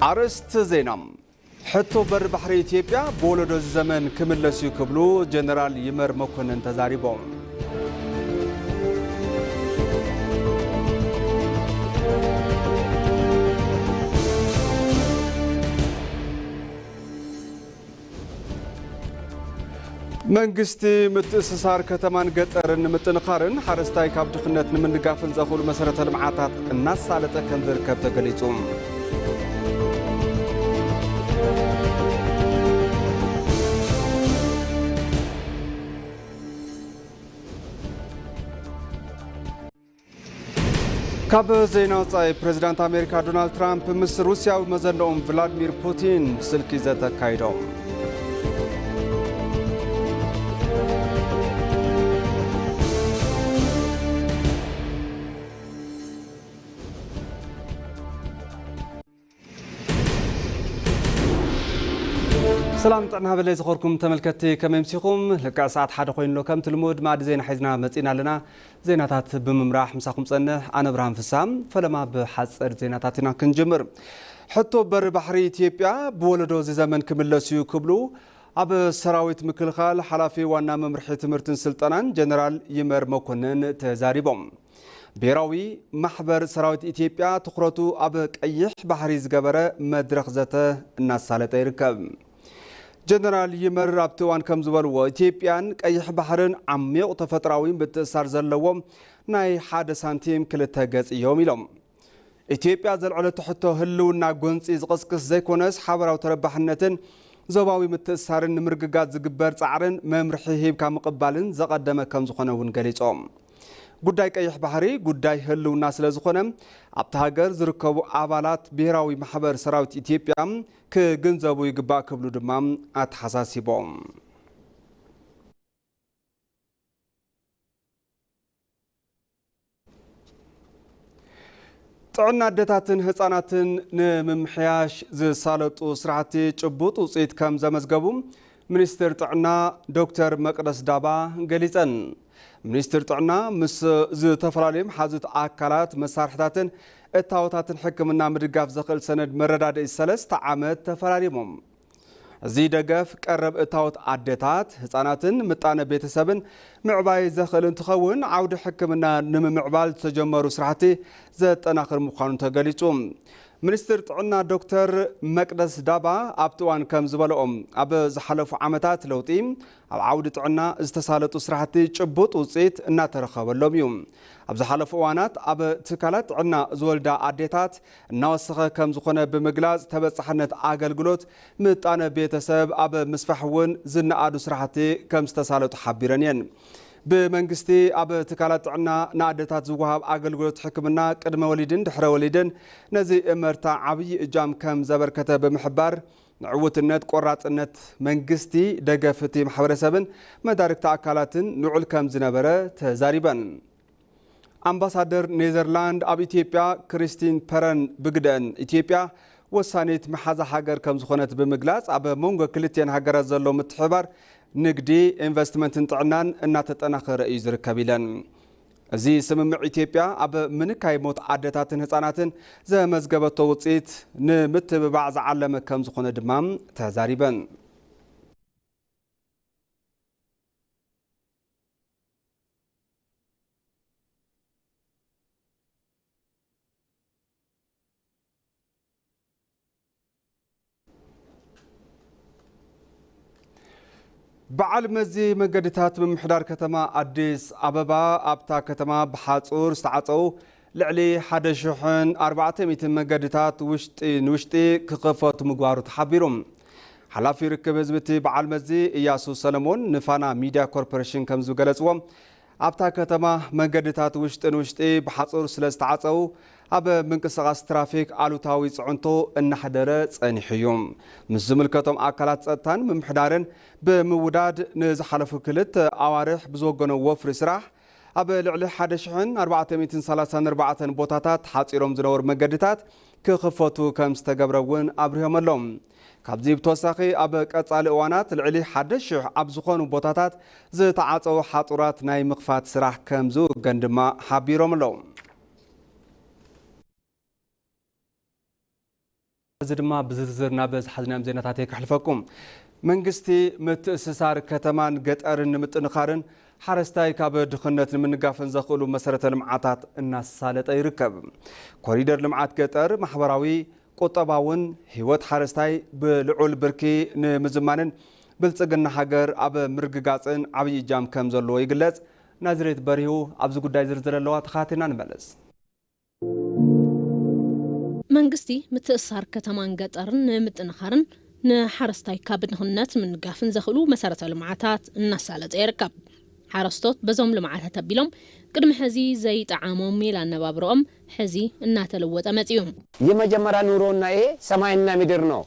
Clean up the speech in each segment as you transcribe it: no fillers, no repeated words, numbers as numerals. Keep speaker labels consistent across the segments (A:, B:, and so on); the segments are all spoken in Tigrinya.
A: አርዕስተ ዜና ሕቶ በር ባሕሪ ኢትዮጵያ በወለዶ ዘመን ክምለሱ ክብሉ ጀነራል ይመር መኮንን ተዛሪቦም መንግስቲ ምትእስሳር ከተማን ገጠርን ምጥንኻርን ሓረስታይ ካብ ድኽነት ንምንጋፍን ዘኽእሉ መሰረተ ልምዓታት እናሳለጠ ከም ዝርከብ ተገሊጹ ካብ ዜና ወጻኢ ፕሬዝዳንት አሜሪካ ዶናልድ ትራምፕ ምስ ሩስያዊ መዘንኦም ቭላድሚር ፑቲን ስልኪ ዘተካይዶም سلام طعنا بلي زخوركم تملكتي كم يمسيكم لقى ساعات حدا خوين لو كم تلمود ما دي زين حيزنا مصينا لنا زيناتات بممراح مساكم صنه انا ابراهيم فسام فلما بحصر زيناتاتنا كنجمر حتى بر بحري اثيوبيا بولدو زي زمن كملسيو كبلو اب سراويت مكلخال حلافي وانا ممرحي تمرتن سلطنان جنرال يمر مكونن تزاريبهم بيراوي محبر سراويت اثيوبيا تخرطو اب قيح بحري زغبره مدرخ زته الناس سالته يركب جنرال يمر رابطوان كم زبلو إثيوبيان قيح بحرن عميق تفطراوين بتأثار زلوهم ناي حادة سانتيم كلتا غص يوم يلوم إثيوبيا زلعلو تحتو هلونا غونصي زقسقس زيكونس حبراو تربحنتن زوباوي متأثارن مرغغات زغبر صعرن ممرحي هيب كا مقبالن زقدمه كم زخونه ون غليصوم ጉዳይ ቀይሕ ባህሪ ጉዳይ ህልውና ስለዝኾነ ኣብታ ሃገር ዝርከቡ አባላት ብሔራዊ ማሕበር ሰራዊት ኢትዮጵያ ከገንዘቡ ይግባእ ክብሉ ድማ አተሓሳሲቦም ጥዕና አደታትን ህፃናትን ንምምሕያሽ ዝሳለጡ ስራሕቲ ጭቡጥ ውፅኢት ከም ዘመዝገቡ ሚኒስትር ጥዕና ዶክተር መቅደስ ዳባ ገሊፀን ሚኒስትር ጥዕና ምስ ዝተፈላልዮም ሓዙት አካላት መሳርሕታትን እታወታትን ሕክምና ምድጋፍ ዘኽእል ሰነድ መረዳድኢ 3 ዓመት ተፈራሪሞም እዚ ደገፍ ቀረብ እታወት አደታት ህፃናትን ምጣነ ቤተሰብን ምዕባይ ዘኽእል እንትኸውን ዓውዲ ሕክምና ንምምዕባል ተጀመሩ ስራሕቲ ዘጠናኽር ምዃኑ ተገሊጹ ሚኒስትር ጥዕና ዶክተር መቅደስ ዳባ ኣብጥዋን ከም ዝበለኦም ኣብ ዝሓለፉ ዓመታት ለውጢ ኣብ ዓውዲ ጥዕና ዝተሳለጡ ስራሕቲ ጭቡጥ ውፅኢት እናተረኸበሎም እዩ ኣብ ዝሓለፉ እዋናት ኣብ ትካላት ጥዕና ዝወልዳ አዴታት እናወሰኸ ከም ዝኾነ ብምግላጽ ተበጻሕነት አገልግሎት ምጣነ ቤተሰብ ኣብ ምስፋሕ እውን ዝነኣዱ ስራሕቲ ከም ዝተሳለጡ ሓቢረን እየን بمنجستي أب تكالات عنا نادتات زوهاب أقل حكمنا قدم وليدن دحر وليدن نزي مرتا عبي جام كم زبر كتب محبار نعوت النت قرات النت منجستي دقفتي محور سبن مدارك تأكلاتن نعول كم زنبرة تزاربا أمباسادر نيزرلاند أب إثيوبيا كريستين برن بقدن إثيوبيا وسانيت محازة حجر كم زخونت بمجلاس أب مونغو كلتين حجر زلوا متحبر نقدي انفستمنت طعنان እናተጠናኸረ እዩ ዝርከብ ኢለን እዚ ስምምዕ ኢትዮጵያ ኣብ ምንካይ ሞት አደታትን ህፃናትን ዘመዝገበቶ ውፅኢት ንምትብባዕ ዝዓለመ ከም ዝኾነ ድማ ተዛሪበን بعل مزي مقدتات من محدار كتما أديس أبابا أبتا كتما بحاصور استعطو لعلي حدا شحن 400 مقدتات وشتي كقفت مقوارو تحبيرهم حلافي ركب زبتي بعل مزي إياسو سلمون نفانا ميديا كوربوريشن كمزو قلسوهم أبتا كتما مقدتات وشتي بحاصور سلستعطو أب منقساس ترافيك آلوتاوي صعنتو النحدرة صنيحيوم مزملكتهم أكلات صتان ممحدارن بموداد نزحلفو كلت أوارح بزوجنا وفر سراح أب لعلي حدشحن 434 بوتاتات حاصيروم زنور مقدتات كخفوتو كم استقبرون أبرهم اللوم كابزيب توساخي أب قصال اوانات العلي حدشح أب زخونو بوتاتات زتعاطو حاطورات ناي مخفات سراح كمزو غندما حبيروم اللوم زدما بزرزرنا بز حزنام زيناتاتي كحلفكم منغستي متأسسار كتمان قطرن متنخارن حرستاي كاب دخنت منغافن زخلو مسرته لمعاتات الناس سالط يركب كوريدور لمعات قطر محبراوي قطباون هيوت حرستاي بلعول بركي نمزمانن بلصقنا هاجر اب مرغغاصن عبي جام كم زلو يغلص نازريت بريو ابز غداي زرزرلوا تخاتنا نملس
B: منغستي متأسسار كتمان قطرن متنخارن نحرستاي كاب دخنت منغافن زخلو مسرته لمعاتات الناس سالط يركب حرستوت بزوم لمعاتها تبيلهم قدم حزي زي طعامهم ميلا نبابرهم حزي እናተለወጠ መጽዩም
C: የመጀመሪያ ኑሮና ይሄ ሰማይና ምድር ነው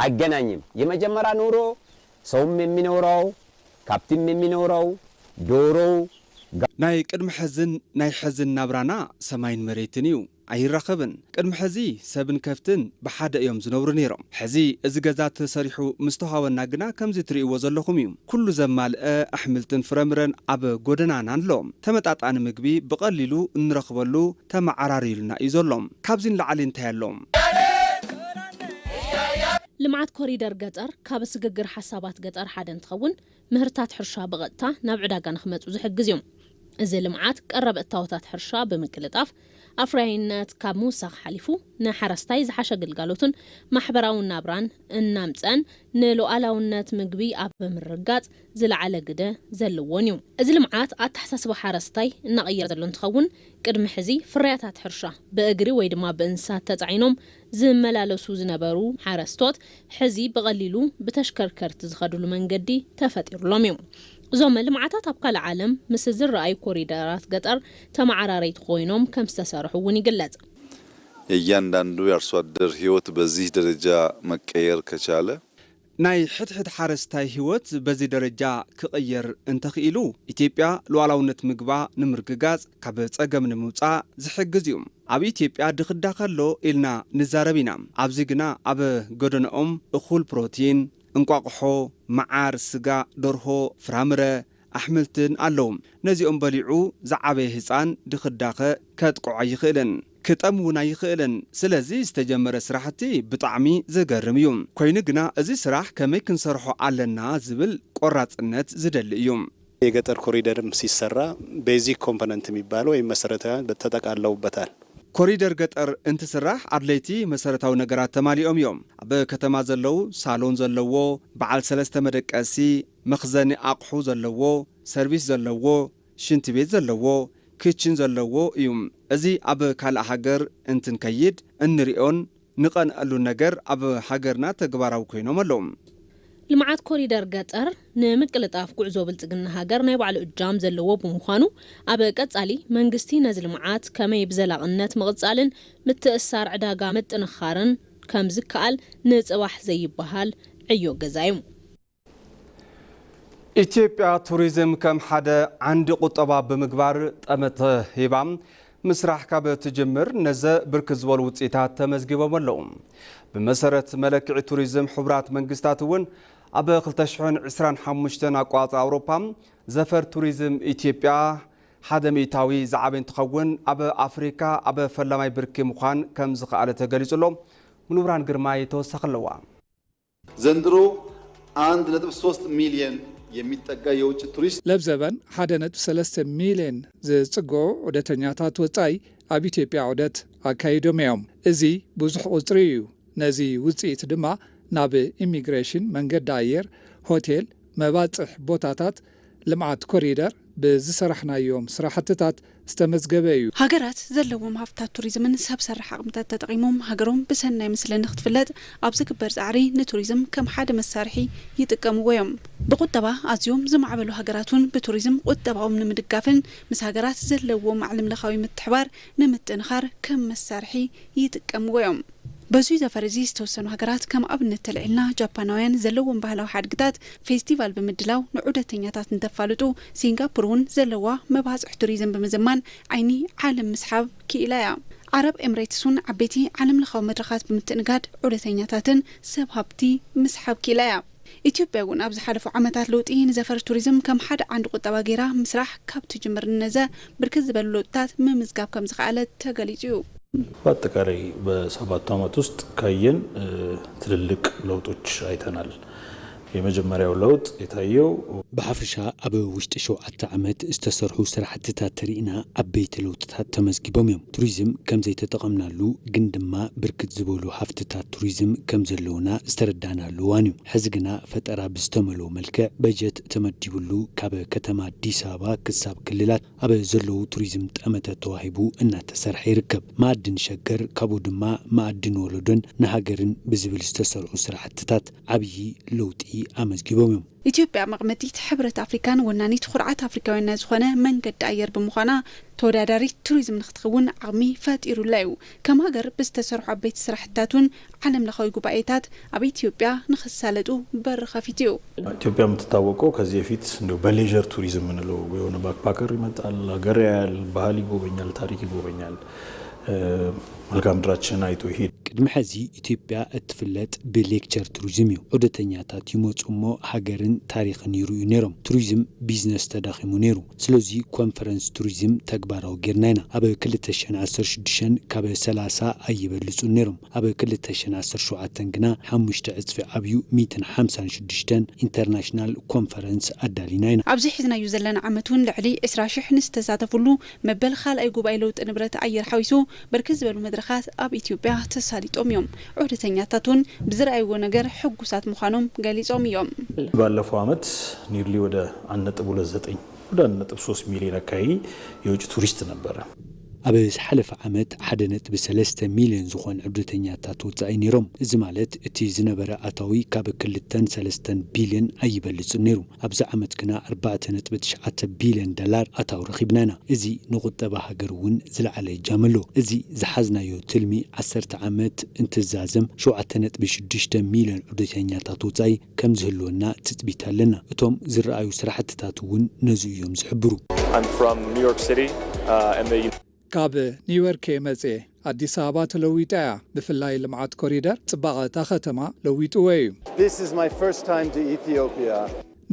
C: አይገናኝም የመጀመሪያ ኑሮ ሰውም የሚኖረው ካፕቲም የሚኖረው ዶሮው
A: ናይ ቅድም ሕዝን ናብራና ሰማይን መሬትን እዩ አይራኸብን ቅድም ሕዚ ሰብን ከፍትን በሓደ እዮም ዝነብሩ ነይሮም ሕዚ እዚ ገዛ ተሰሪሑ ምስተዋወና ግና ከምዚ ትርእይዎ ዘለኹም እዩ ኩሉ ዘማልአ ኣሕምልትን ፍረምረን ኣብ ጎደናና ኣሎም ተመጣጣኒ ምግቢ ብቐሊሉ እንረኽበሉ ተመዓራሪሉና እዩ ዘሎም ካብዚን ላዕሊ እንታይ ኣሎም
B: ልምዓት ኮሪደር ገጠር ካብ ስግግር ሓሳባት ገጠር ሓደ እንትኸውን ምህርታት ሕርሻ ብቐጥታ ናብ ዕዳጋ ንኽመጹ ዝሕግዝ እዮም እዚ ልምዓት ቀረብ እታወታት ሕርሻ ብምቅልጣፍ ኣፍራይነት ካብ ሙሳኽ ሓሊፉ ንሓረስታይ ዝሓሸ ግልጋሎትን ማሕበራዊ ናብራን እናምፀን ንሉዓላውነት ምግቢ ኣብ ምርጋጽ ዝለዓለ ግደ ዘለዎን እዩ እዚ ልምዓት ኣተሓሳስባ ሓረስታይ እናቐየረ ዘሎ እንትኸውን ቅድሚ ሕዚ ፍርያታት ሕርሻ ብእግሪ ወይ ድማ ብእንስሳት ተጻዒኖም ዝመላለሱ ዝነበሩ ሓረስቶት ሕዚ ብቐሊሉ ብተሽከርከርቲ ዝኸድሉ መንገዲ ተፈጢሩሎም እዮም እዞም ልምዓታት ኣብ ካል ዓለም ምስ ዝረኣዩ ኮሪደራት ገጠር ተማዓራሪት ኮይኖም ከም ዝተሰርሑ ውን ይግለጽ
D: እያንዳንዱ የአርሶ አደር ህይወት በዚህ ደረጃ መቀየር ከቻለ
A: ናይ ሕድሕድ ሓረስታይ ህይወት በዚህ ደረጃ ክቕየር እንተኽኢሉ ኢትዮጵያ ሉዓላውነት ምግባ ንምርግጋጽ ካብ ጸገም ንምውጻእ ዝሕግዝ እዩ ኣብ ኢትዮጵያ ድኽዳኸሎ ኢልና ንዛረቢና ኣብዚ ግና ኣብ ጎደነኦም እኹል ፕሮቲን እንቋቁሖ መዓር ስጋ ደርሆ ፍራምረ ኣሕምልትን ኣለዎም ነዚኦም በሊዑ ዝዓበየ ህፃን ድኽዳኸ ከጥቅዖ ይኽእልን ክጠምውና ይኽእልን ስለዚ ዝተጀመረ ስራሕቲ ብጣዕሚ ዘገርም እዩ ኮይኑ ግና እዚ ስራሕ ከመይ ክንሰርሖ ኣለና ዝብል ቆራጽነት ዝደሊ እዩ
E: የገጠር ኮሪደርም ሲሰራ ቤዚክ ኮምፖነንት የሚባለው ወይ መሰረታዊ ተጠቃለውበታል
A: ኮሪደር ገጠር እንትስራሕ አድለይቲ መሰረታዊ ነገራት ተማሊኦም እዮም ኣብ ከተማ ዘለው ሳሎን ዘለዎ በዓል 3 መደቀሲ መኽዘኒ ኣቕሑ ዘለዎ ሰርቪስ ዘለዎ ሽንት ቤት ዘለዎ ክችን ዘለዎ እዩ እዚ ኣብ ካልእ ሃገር እንትንከይድ እንሪኦን ንቐንአሉ ነገር ኣብ ሃገርና ተግባራዊ ኮይኖም ኣለዎም ልምዓት ኮሪደር ገጠር ንምቅልጣፍ ጉዕዞ ብልጽግና ሃገር ናይ ባዕሉ እጃም ዘለዎ ብምዃኑ ኣብ ቀጻሊ መንግስቲ ነዚ ልምዓት ከመይ ብዘላቕነት ምቕጻልን ምትእስሳር ዕዳጋ ምጥንኻርን ከም ዝከኣል ንጽባሕ ዘይበሃል ዕዮ ገዛ እዩ ኢትዮጵያ ቱሪዝም ከም ሓደ ዓንዲ ቁጠባ ብምግባር ጠመተ ሂባ ምስራሕ ካብ ትጅምር ነዘ ብርክት ዝበሉ ውጽኢታት ተመዝጊቦም ኣለዉ بمسارة ملكي توريزم حبرات منجستاتون أبا 2025 أقواط أوروبا زفر توريزم إثيوبيا حدميتاوي زعابين تخون أبا أفريقيا أبا فلماي بركي مخان كم زقالة تجلسلهم منوران جرماي توسخلوا
D: زندرو 1.3 مليون የሚጠጋ የውጭ ቱሪስት
F: ለብዘበን 1.3 ሚሊዮን ዝጽጉዑ ዑደተኛታት ወጻኢ ኣብ ኢትዮጵያ ዑደት ኣካይዶም እዮም እዚ ብዙሕ ቁጽሪ እዩ ነዚ ውጽኢት ድማ ናብ ኢሚግሬሽን መንገዲ ኣየር ሆቴል መባጽሕ ቦታታት ልምዓት ኮሪደር ብዝሰራሕናዮም ስራሕትታት ዝተመዝገበ እዩ ሃገራት ዘለዎም ሃብታት ቱሪዝምን ሰብ ሰራሕ አቅምታት ተጠቂሞም ሃገሮም ብሰናይ ምስሊ ንኽትፍለጥ ኣብ ዝግበር ጻዕሪ ንቱሪዝም ከም ሓደ መሳርሒ ይጥቀምዎ እዮም ብቁጠባ ኣዝዮም ዝማዕበሉ ሃገራቱን ብቱሪዝም ቁጠባኦም ንምድጋፍን ምስ ሃገራት ዘለዎም ዓለም ለኻዊ ምትሕባር ንምጥንኻር ከም መሳርሒ ይጥቀምዎ እዮም በዙይ ዘፈረዚ ዝተወሰኑ ሃገራት ከም ኣብነት ተልዕልና ጃፓናውያን ዘለዎም ባህላዊ ሓድግታት ፌስቲቫል ብምድላው ንዑደተኛታት እንተፋልጡ ሲንጋፖርን ዘለዋ መባጽሕ ቱሪዝም ብምዝማን ዓይኒ ዓለም ምስሓብ ኪኢላያ عرب إماراتسون عبيتي عالم لخاو مدرخات بمتنقاد عودتينياتاتن سب هابتي مسحب كيلايا إثيوبيا ون أبز حالفو عمتات لوطين زفر توريزم كم حد عند قطبا غيرا مسرح كاب تجمر النزا بركز باللوطات ممزقاب كم زخالة تغاليجيو
G: በአጠቃላይ በሰባቱ ዓመት ውስጥ ካየን ትልልቅ ለውጦች አይተናል። የመጀመሪያው ለውጥ የታየው
H: በሐፈሻ አበ ውሽጥ ሸውዓተ ዓመት ዝተሰርሑ ስራሕትታት ተሪእና ዓበይቲ ለውጥታት ተመዝጊቦም እዮም። ቱሪዝም ከም ዘይተጠቐምናሉ ግን ድማ ብርክት ዝበሉ ሃፍትታት ቱሪዝም ከም ዘለውና ዝተረዳናሉ እዋን እዩ። ሕዚ ግና ፈጠራ ብዝተመልኦ መልክዕ በጀት ተመዲቡሉ ካብ ከተማ አዲስ አበባ ክሳብ ክልላት አበ ዘለዉ ቱሪዝም ጠመተ ተዋሂቡ እናተሰርሐ ይርከብ። ማዕድን ሸገር ካብኡ ድማ ማዕድን ወለዶን ንሃገርን ብዝብል ዝተሰርሑ ስራሕትታት ዓብዪ ለውጢ አመዝጊቦም እዮም።
I: ኢትዮጵያ መቅመጢት ሕብረት አፍሪካን ወናኒት ኩርዓት አፍሪካውያን ዝኾነ መንገዲ አየር ብምዃና ተወዳዳሪ ቱሪዝም ንክትኸውን ዓቕሚ ፈጢሩላ እዩ። ከም ሃገር ብዝተሰርሑ ዓበይቲ ስራሕትታትን ዓለም ለኻዊ ጉባኤታት ኣብ ኢትዮጵያ ንክሳለጡ በር ከፊት እዩ።
G: ኢትዮጵያ የምትታወቀው ከዚህ በፊት እንደው በሌጀር ቱሪዝም ምንለው የሆነ ባክፓከር ይመጣል፣ ሀገር ያያል፣ ባህል ይጎበኛል፣ ታሪክ ይጎበኛል፣ መልካም ምድራችን አይቶ ይሄድ።
H: ቅድሚ ሕዚ ኢትዮጵያ እትፍለጥ ብሌክቸር ቱሪዝም እዩ። ዑደተኛታት ይመፁ እሞ ሃገርን ታሪክን ይርዩ ነይሮም። ቱሪዝም ቢዝነስ ተዳኺሙ ነይሩ። ስለዚ ኮንፈረንስ ቱሪዝም ተግባራዊ ጌርና ኢና። ኣብ 2016 ካብ 30 ኣይበልፁን ነይሮም። ኣብ 2017 ግና 5 እፅፊ ዓብዩ 156 ኢንተርናሽናል ኮንፈረንስ ኣዳሊና ኢና።
I: ኣብዚ ሒዝናዩ ዘለና ዓመት እውን ልዕሊ 20,000 ንዝተሳተፍሉ መበል ካልኣይ ጉባኤ ለውጢ ንብረት ኣየር ሓዊሱ ብርክት ዝበሉ መድረኻት ኣብ ኢትዮጵያ ተሳሊጦም እዮም። ዑደተኛታቱን ብዝረአይዎ ነገር ሕጉሳት ምዃኖም ገሊጾም እዮም።
G: ባለፈው ዓመት ኒርሊ ወደ 1.29 ወደ 1.3 ሚሊዮን አካባቢ የውጭ ቱሪስት ነበረ።
H: ኣብ ዝሓለፈ ዓመት 1.3 ሚሊዮን ዝኾኑ ዑደተኛታት ወጻኢ ነይሮም። እዚ ማለት እቲ ዝነበረ ኣታዊ ካብ 2.3 ቢልዮን ኣይበልፅን ነይሩ። ኣብዚ ዓመት ግና 4.9 ቢልዮን ዶላር ኣታዊ ረኺብና ኢና። እዚ ንቁጠባ ሃገር እውን ዝለዓለ እጃም ኣሎ። እዚ ዝሓዝናዮ ትልሚ 10 ዓመት እንትዛዘም 7.6 ሚሊዮን ዑደተኛታት ወጻኢ ከም ዝህልወና ትፅቢት ኣለና። እቶም ዝረኣዩ ስራሕትታት እውን ነዚ እዮም ዝሕብሩ።
F: ካብ ኒውዮርክ መጽ አዲስ አበባ ተለዊጣ እያ። ብፍላይ ልምዓት ኮሪደር ጽባቐ እታ ከተማ ለዊጥዎ እዩ።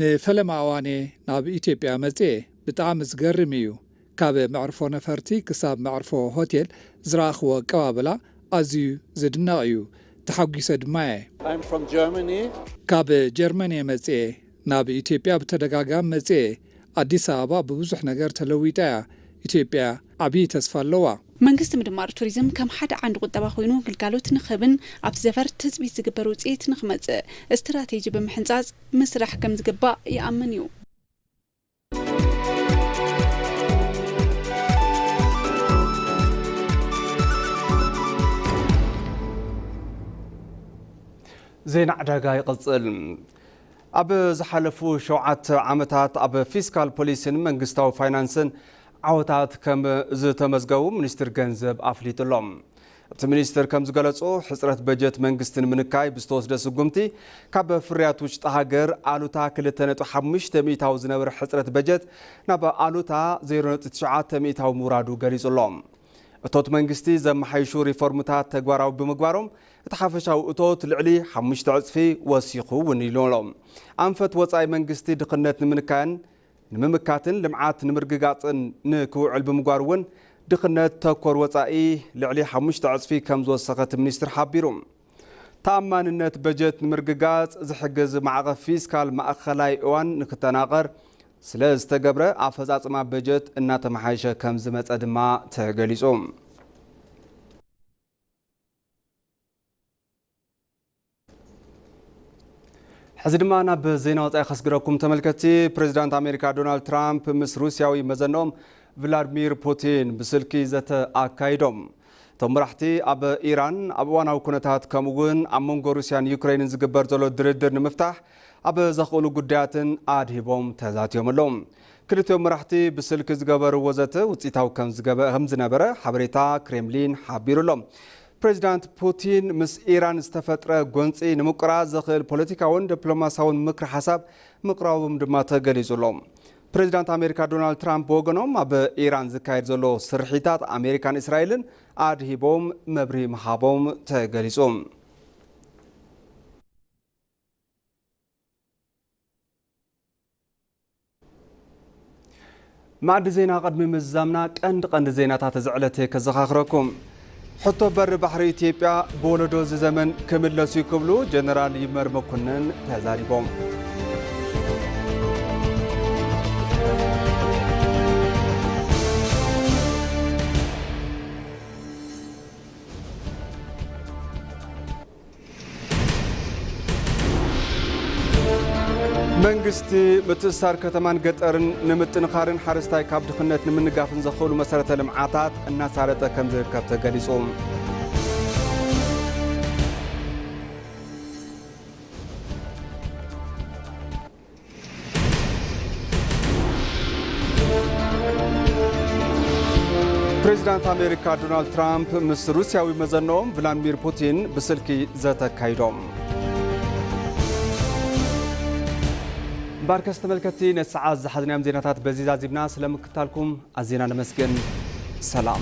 F: ንፈለማ እዋኔ ናብ ኢትዮጵያ መጽ ብጣዕሚ ዝገርም እዩ። ካብ መዕርፎ ነፈርቲ ክሳብ መዕርፎ ሆቴል ዝረኽቦ ኣቀባብላ ኣዝዩ ዝድነቕ እዩ። ተሓጒሰ ድማ ካብ ጀርመን መጽ ናብ ኢትዮጵያ ብተደጋጋሚ መጽ አዲስ አበባ ብብዙሕ ነገር ተለዊጣ እያ። ኢትዮጵያ ዓብዪ ተስፋ ኣለዋ።
I: መንግስቲ ምድማር ቱሪዝም ከም ሓደ ዓንዲ ቁጠባ ኮይኑ ግልጋሎት ንኽብን ኣብቲ ዘፈር ትፅቢት ዝግበር ውፅኢት ንኽመጽእ እስትራቴጂ ብምሕንፃፅ ምስራሕ ከም ዝግባእ ይኣምን እዩ።
A: ዜና ዕዳጋ ይቕጽል። ኣብ ዝሓለፉ 7 ዓመታት ኣብ ፊስካል ፖሊስን መንግስታዊ ፋይናንስን ዓወታት ከም ዝተመዝገቡ ሚኒስትር ገንዘብ ኣፍሊጡሎም። እቲ ሚኒስትር ከም ዝገለጹ ሕፅረት በጀት መንግስትን ምንካይ ብዝተወስደ ስጉምቲ ካብ ፍርያት ውሽጢ ሃገር ኣሉታ 2.5 ሚእታዊ ዝነበረ ሕፅረት በጀት ናብ ኣሉታ 0.9 ሚእታዊ ምውራዱ ገሊጹሎም። እቶት መንግስቲ ዘመሓይሹ ሪፎርምታት ተግባራዊ ብምግባሮም እቲ ሓፈሻዊ እቶት ልዕሊ 5 ዕፅፊ ወሲኹ እውን ኢሎም። ኣንፈት ወፃኢ መንግስቲ ድኽነት ንምንካይን ንምምካትን ልምዓት ንምርግጋፅን ንክውዕል ብምጓር እውን ድኽነት ተኮር ወፃኢ ልዕሊ 5 ዕፅፊ ከም ዝወሰኸት ሚኒስትር ሓቢሩ። ተኣማንነት በጀት ንምርግጋፅ ዝሕግዝ ማዕቐፍ ፊስካል ማእኸላይ እዋን ንክተናቐር ስለ ዝተገብረ ኣፈፃፅማ በጀት እናተመሓየሸ ከም ዝመፀ ድማ ተገሊጹ። ሕዚ ድማ ናብ ዜና ወፃኢ ከስግረኩም ተመልከቲ። ፕሬዚዳንት ኣሜሪካ ዶናልድ ትራምፕ ምስ ሩስያዊ መዘኖም ቭላድሚር ፑቲን ብስልኪ ዘተ ኣካይዶም። እቶም መራሕቲ ኣብ ኢራን ኣብ እዋናዊ ኩነታት ከምኡውን ኣብ መንጎ ሩስያን ዩክሬንን ዝግበር ዘሎ ድርድር ንምፍታሕ ኣብ ዘኽእሉ ጉዳያትን ኣድሂቦም ተዛትዮም ኣለዎም። ክልቲኦም መራሕቲ ብስልኪ ዝገበርዎ ዘተ ውፅኢታዊ ከም ዝነበረ ሓበሬታ ክሬምሊን ሓቢሩሎም። ፕሬዚዳንት ፑቲን ምስ ኢራን ዝተፈጥረ ጎንፂ ንምቁራጽ ዝኽእል ፖለቲካውን ዲፕሎማሲያውን ምክሪ ሓሳብ ምቕራቦም ድማ ተገሊጹሎም። ፕሬዚዳንት ኣሜሪካ ዶናልድ ትራምፕ ብወገኖም ኣብ ኢራን ዝካየድ ዘሎ ስርሒታት ኣሜሪካን እስራኤልን ኣድሂቦም መብርሂ ምሃቦም ተገሊጹ። ማዕድ ዜና ቅድሚ ምዛምና ቀንዲ ዜናታት ዝዕለተ ከዘኻኽረኩም። حتى بر بحر إثيوبيا بولدو زمن كملسو يكبلو جنرال يمر مكنن تزاريبهم መንግስቲ ምትሳር ከተማን ገጠርን ንምጥንኻርን ሓረስታይ ካብ ድኽነት ንምንጋፍን ዘኽእሉ መሰረተ ልምዓታት እናሳለጠ ከም ዝርከብ ተገሊጹ ፕሬዚዳንት አሜሪካ ዶናልድ ትራምፕ ምስ ሩስያዊ መዘነኦም ቭላድሚር ፑቲን ብስልኪ ዘተካይዶም باركست ملكتي نسعى زحزنا يوم زيناتات بزيزة زبنا سلام كتالكم الزينة نمسكن سلام